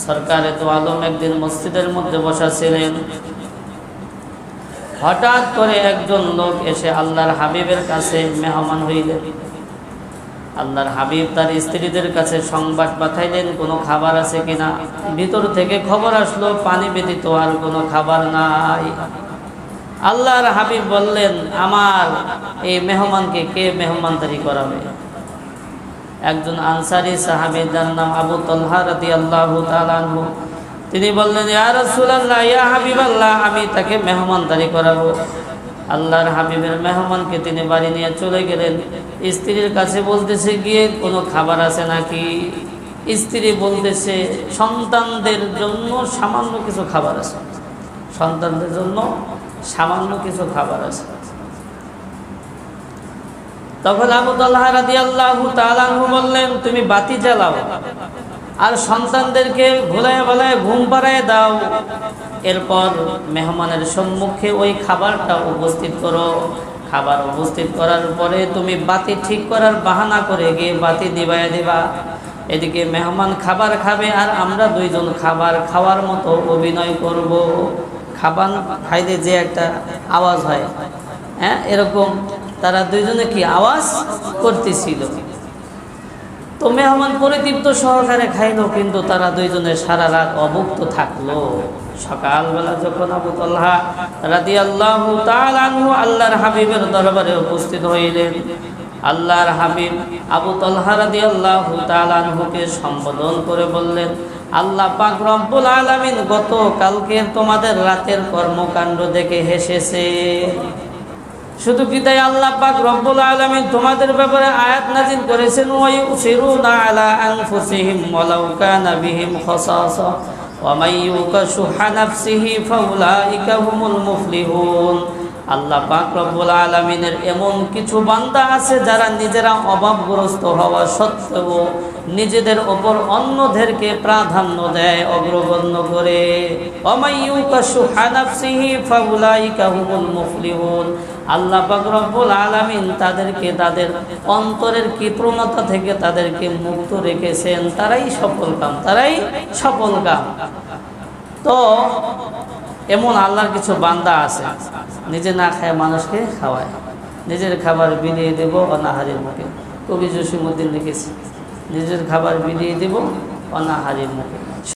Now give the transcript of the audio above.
সরকারে তো আলম একদিন মসজিদের মধ্যে বসা ছিলেন। হঠাৎ করে একজন লোক এসে আল্লাহর হাবিবের কাছে মেহমান হইলেন। আল্লাহর হাবিব তার স্ত্রীদের কাছে সংবাদ পাঠাইলেন কোনো খাবার আছে কিনা। ভিতর থেকে খবর আসলো পানি ব্যতীত আর কোনো খাবার নাই। আল্লাহর হাবিব বললেন, আমার এই মেহমানকে কে মেহমানদারি করাবে? একজন আনসারী সাহাবী, যার নাম আবু তালহা রাদিয়াল্লাহু তাআলা আনহু, তিনি বললেন, ইয়া রাসূলুল্লাহ, ইয়া হাবিবাল্লাহ, আমি তাকে মেহমানদারি করাবো। আল্লাহর হাবিবের মেহমানকে তিনি বাড়ি নিয়ে চলে গেলেন। স্ত্রীর কাছে বলতেছে, গিয়ে কোনো খাবার আছে নাকি? স্ত্রী বলতেছে, সন্তানদের জন্য সামান্য কিছু খাবার আছে, সন্তানদের জন্য সামান্য কিছু খাবার আছে। তখন আবু তালহা রাদিয়াল্লাহু তাআলা আনহু বললেন, তুমি বাতি জ্বালাও আর সন্তানদেরকে ভুলায় ভুলায় ঘুম পাড়ায় দাও। এরপর মেহমানের সম্মুখে ওই খাবারটা উপস্থিত করো। খাবার উপস্থিত করার পরে তুমি বাতি ঠিক করার বাহানা করে গিয়ে বাতি নিভাইয়া দিবা। এদিকে মেহমান খাবার খাবে আর আমরা দুইজন খাবার খাওয়ার মতো অভিনয় করব। খাবার খাইতে যে একটা আওয়াজ হয়, হ্যাঁ, এরকম তারা দুইজনে কি আওয়াজ করতেছিল। তো মেহমান পরিতৃপ্ত সহকারে খাইলো, কিন্তু তারা দুইজনে সারা রাত অভুক্ত থাকলো। সকালবেলা যখন আবু তালহা রাদিয়াল্লাহু তাআলা আনহু আল্লাহর হাবিবের দরবারে উপস্থিত হইলেন, আল্লাহর হাবিব আবু তালহা রাদিয়াল্লাহু তাআলা আনহুকে সম্বোধন করে বললেন, আল্লাহ পাক রব্বুল আলামিন গতকালকে তোমাদের রাতের কর্মকাণ্ড দেখে হেসেছে। শুধু কি তাই, আল্লাহ পাক রব্বুল আলামিন তোমাদের ব্যাপারে আয়াত নাযিল করেছেন, ওয়ায়ুসিরুনা আলা আনফুসিহিম ওয়ালাউ কানা বিহিম খাসাসা ওয়া মান ইউকা শুহা নাফসিহি ফাউলাইকা হুমুল মুফলিহুন। আল্লাহ পাক রব্বুল আলামিনের এমন কিছু বান্দা আছে যারা নিজেরা অভাবগ্রস্ত হওয়া সত্ত্বেও নিজেদের ওপর অন্যদেরকে প্রাধান্য দেয়, অগ্রগণ্য করে। ওয়া মান ইউকা শুহা নাফসিহি ফাউলাইকা হুমুল মুফলিহুন। আল্লাহ পাক রব্বুল আলামিন তাদেরকে তাদের অন্তরের কৃপণতা থেকে তাদেরকে মুক্ত রেখেছেন। তারাই সফলকাম, তারাই সফলকাম। তো এমন আল্লাহর কিছু বান্দা আছে, নিজে না খায় মানুষকে খাওয়ায়, নিজের খাবার বিলিয়ে দেব অনাহারের মুখে। কবি জসিমউদ্দিন লিখেছে, নিজের খাবার বিলিয়ে দেব অনাহারের মুখে।